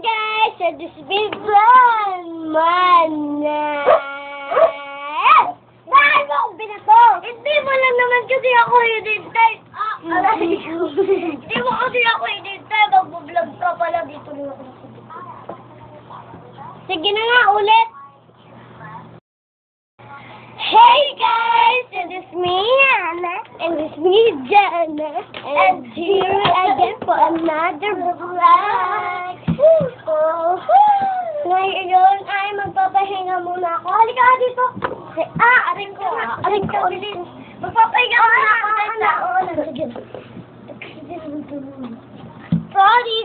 guys, so this is Big Man. Bakit mo akong binato? Hindi mo lang naman kasi ako hinintay. Hindi mo kasi ako hinintay. Mag-vlog ka pala dito na ako. Sige na nga, ulit. Hey guys, it is me, Anna, and it's me, Jana, and here again for another vlog. Ngayon ay magpapahinga muna ako. Halika dito. Aring ko. Magpapahinga muna ako. Sorry.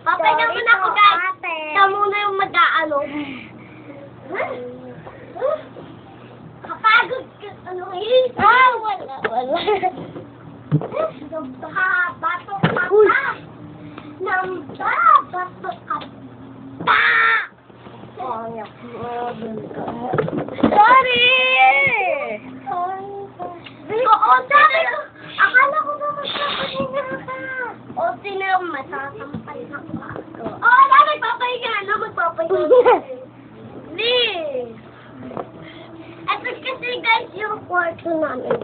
Papahinga muna ako, guys. Siya muna yung mag-aano. Kapagod ka, ano yun? Wala. Bato ka pa. Bato ka pa. Sorry! Oo, sabi ko. Akala ko na magpapahinga ka. O, sino yung matasampal na ko? Oo, magpapahinga. Magpapahinga. Please. Ito kasi guys yung kwarto namin.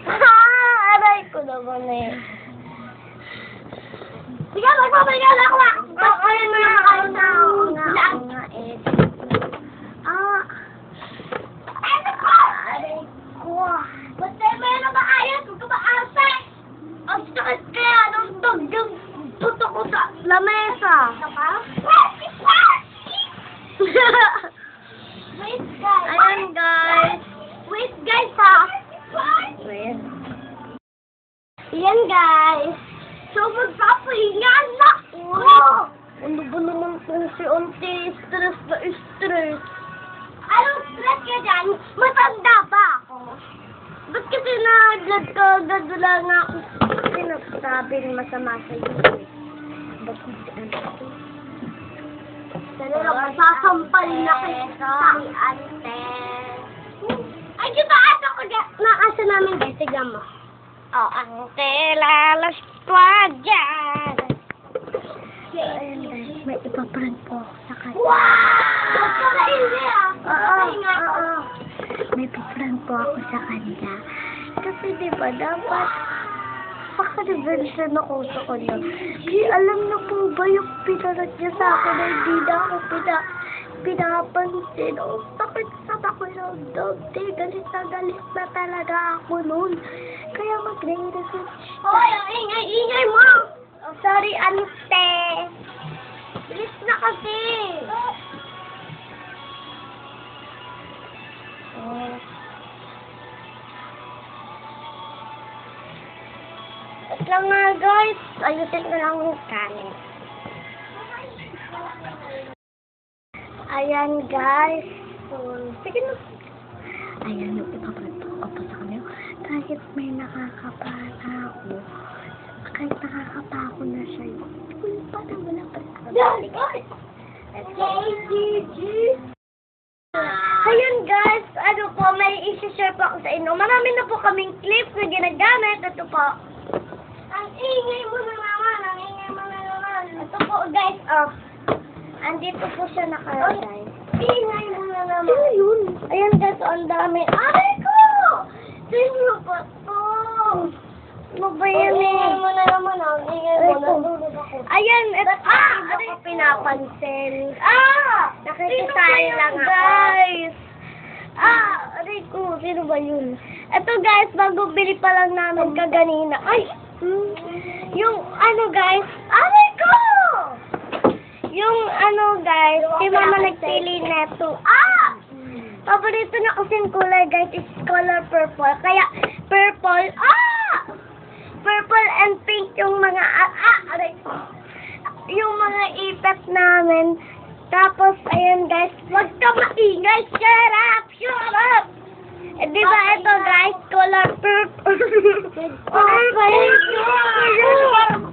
Aray ko naman eh. Sige, magpapahinga na ako. Ayun na nakakain na ako nga eh. Aray ko. Basta meron ba ayos? Huwag ka maasa. Ang sakit kaya nung tugyong tutok ko sa lamesa. Ayan guys. Wait guys ha. Wait. Ayan guys. So magpapahinga na. Ano ba naman kung si Auntie stress na stress? Anong stress ka dyan? Matanda ba ako? Ba't kasi na-vlog ka? Gadula nga ako. Sinasabing masama sa'yo. Ba't hindi ante? Sana lang, masasampal na kayo sa ante. Ay, di ba asa ko dyan? Naasa namin dyan, tignan mo. Oh, ante, lalas pa dyan. Ayun guys, may ipaprank po ako sa kanya. Wow! Magkakaili ah! Oo. May ipaprank po ako sa kanya. Kasi diba, dapat paka-reversion ako sa kanya. Alam na po ba yung pinarad niya sa akin na hindi na ako pinapansin. O, sakit ako ng dogte. Galit na talaga ako noon. Kaya mag-re-research. Hoy, ang ingay mo! Oh, sorry, ante. Bilis na kasi. At lang nga guys, ayusin ko lang yung kanin. Ayan guys. So, sige na. Ayan yung ipapato ko pa sa kanya. Kahit may nakakapata ako. Kahit nakakapako na siya. Wala pa. Ayan guys, ano po, may isi-share po ako sa inyo. Marami na po kaming clips na ginagamit. Ito po. Ang ingay mo na naman. Ito po guys, andito po siya nakalagay. Ingay mo na naman. Sino yun? Ayan guys, ang dami. Aray ko! Sino po to? Mabayan eh. Ingay mo na naman. Ingay mo na. Ayan, ito. Hindi ko pinapansin. Nakikisaya lang ako. Guys. Aray ko. Sino ba yun? Ito guys, bago bili pa lang namin kaganina. Ay! Yung ano guys, aray ko! Yung ano guys, si mama nagpili neto. Paborito na kasing kulay guys is color purple. Kaya purple, purple and pink yung mga, aray ko. Yung mga ipet namin. Tapos, ayan guys, wag ka maingay, shut up! Di ba ito guys, color purple. Oh my God!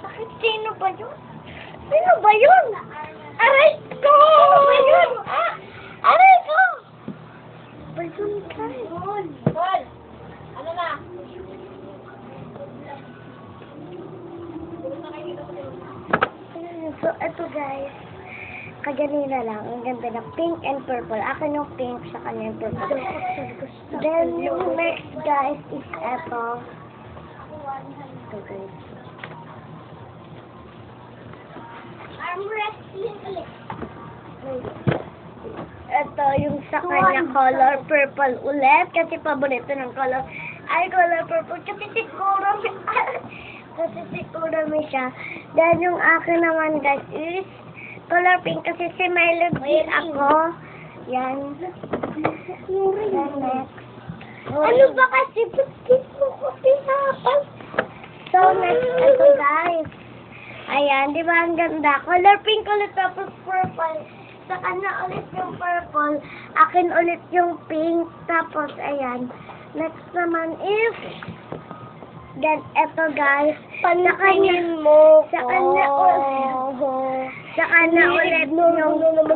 Bakit sino ba yun? Sino ba yun? Aray ko! Sino ba yun? Aray ko! na lang. Ang ganda na pink and purple. Akin yung pink, sa kanya yung purple. Then, yung next, guys, is eto. Ito, guys. I'm wrestling ulit. Ito, yung sa kanya color purple ulit. Kasi paborito ng color. Ay, color purple. Kasi siguro may siya. Then, yung akin naman, guys, is color pink. Kasi si Melody ako. Yan. Then, next. Ano ba kasi? Bakit mo ko pinapas? So, next, ito, guys. Ayan, di ba ang ganda? Color pink ulit, tapos purple. Sa kanya ulit yung purple. Akin ulit yung pink. Tapos, ayan. Next naman is, then, eto guys. Panakanin mo sa kanya ulit. Sa kanya ulit yung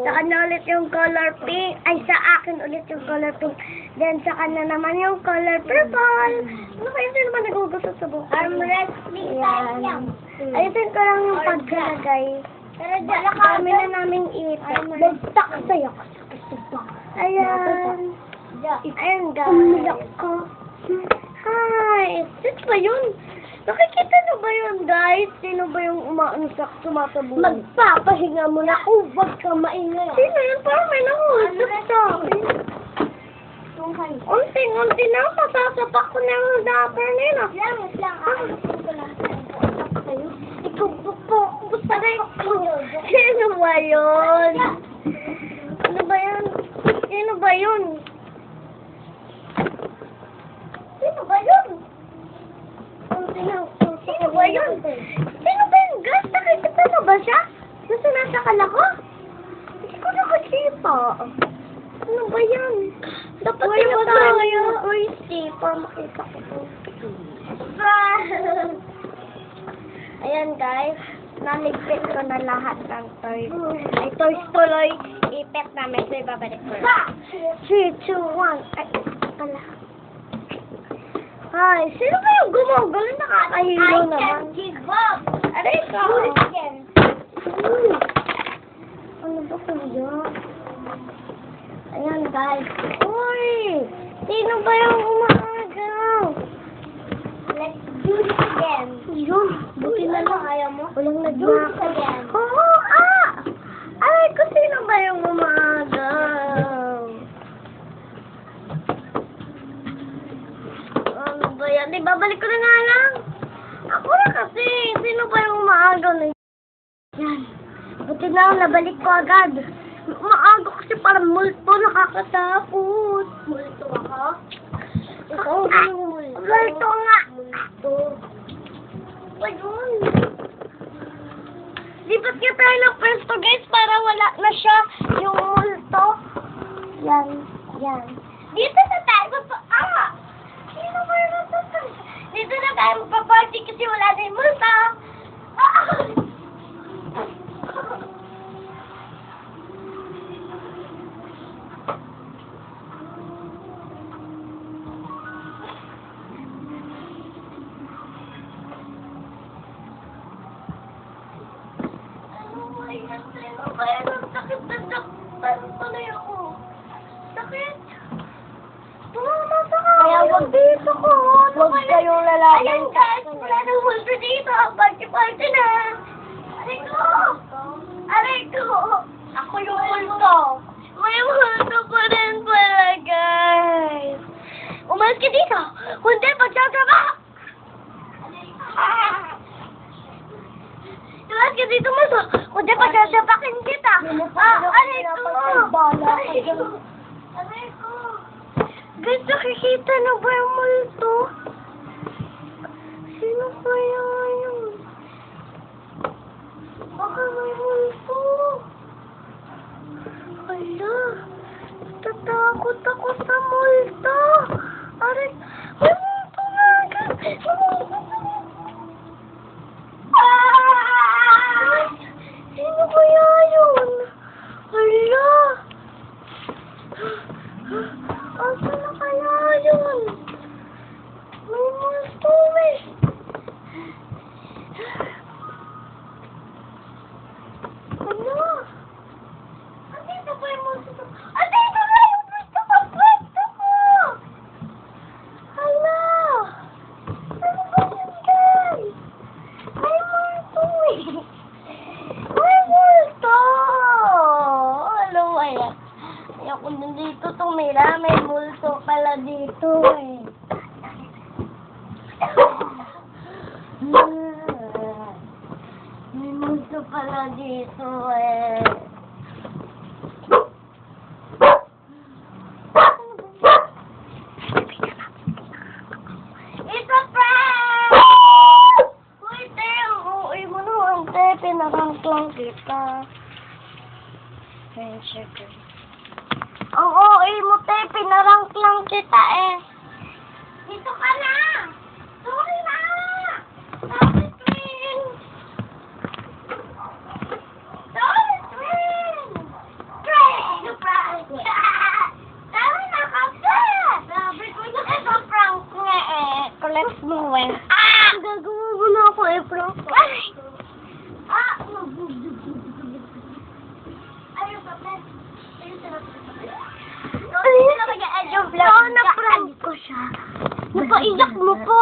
sa kanya ulit yung color pink. Ay, sa akin ulit yung color pink. Then, sa kanya naman yung color purple. Ano kayo sino naman nagugusto sa buko? Arm wrestling time lang. Ayusin ko lang yung pagkalagay. Pero dala ka Kami na namin ipit. Nagtak sa'yo kasi gusto ba? Ayan. Ayan, guys. Umiyak ka. Hi! Sino ba yun? Nakikita nyo ba yun, guys? Sino ba yung sumasabog? Magpapahinga mo na kung wag ka maingay. Sino yun? Parang may nahulog sa akin. Unting-unti na, masasapak ko na yung dapper nila. Lang. Ko lang sa'yo. Ikaw po, busaray ko. Sino ba yun? Ano ba yun? Sino ba yun? Sino ba yun? Sino ba yun? Sino ba yun, guys? Nakikita mo ba siya? Nasa nasa kalako? Hindi ko nakakita. Ano ba yan? Dapat tinatawa yung Christy para makita ko po. Ayan guys, naligpit ko na lahat ng toys. Ay, toys tuloy. Ipit namin. So, ibabalik ko. 3, 2, 1. Ay, pala. Ay, sino ba yung gumagalo? Nakakahilo naman. give up. Aray ka. Again. Ano ba kuya? Ayan guys. Uy! Sino ba yung umaagaw? Let's do this again. Yun. Buti na lang. Ayaw mo? Walang Do this nagmaka. again. Oo, Ay, kung sino ba yung umaagaw? Ano ba yan? Di, babalik ko na nga lang. Ako na kasi. Sino ba yung umaagaw na yan? Buti na lang, nabalik ko agad. Umaagaw kasi parang multo, nakakatapos. Multo ako? Ikaw ba yung multo? Multo nga. Multo. Ayun. Lipat nga tayo ng pwesto, guys, para wala na siya yung multo. Yan. Dito na tayo Sino ba yung nasa? Dito na tayo magpa-party kasi wala na yung multo. Sakit na saktan tuloy ako. Sakit. Tumama sa ka. Kaya wag dito ko. Wag kayong lalaki. Ayan guys, wala nang multo dito. Party-party na. Aray ko. Ako yung multo. May multo pa rin pala, guys. Umalis ka dito. Kundi, pagsasabaho. Umalis ka dito, multo. Kundi, pagsasabakin kita. Aray ko. Aray ko. Guys, nakikita na ba yung multo? Sino kaya yun? Baka may multo. Hala, tatakot ako sa multo. Aray, may multo nga, guys. Sino kaya yun? Hala. Asa na kaya yun? May multo eh. Hala. may multo. Ate, ito na yung pwesto ko! Pwesto ko! Hala! Ano ba yun, guys? May multo eh. May multo! Ano ba yan? Ayoko nandito tumira. May multo pala dito eh. May multo pala dito eh. It's a prank! Uy, te, ang uuwi mo naman, te. Pinakangklang kita. Ang uuwi mo, te. Pinarangk lang kita eh. Dito ka na! Sorry na! Sorry, twin! Sorry, twin! Twin! Prank! Sorry na kasi! Sabi ko na ito prank nga eh. Collect mo eh. Ah! Gagawa mo na ako eh, prank. Ay! Ah! Ayun pa, Ben. Ayun sa napagay. Ayun sa napagay. Na-prank ko siya. Napaiyak mo po.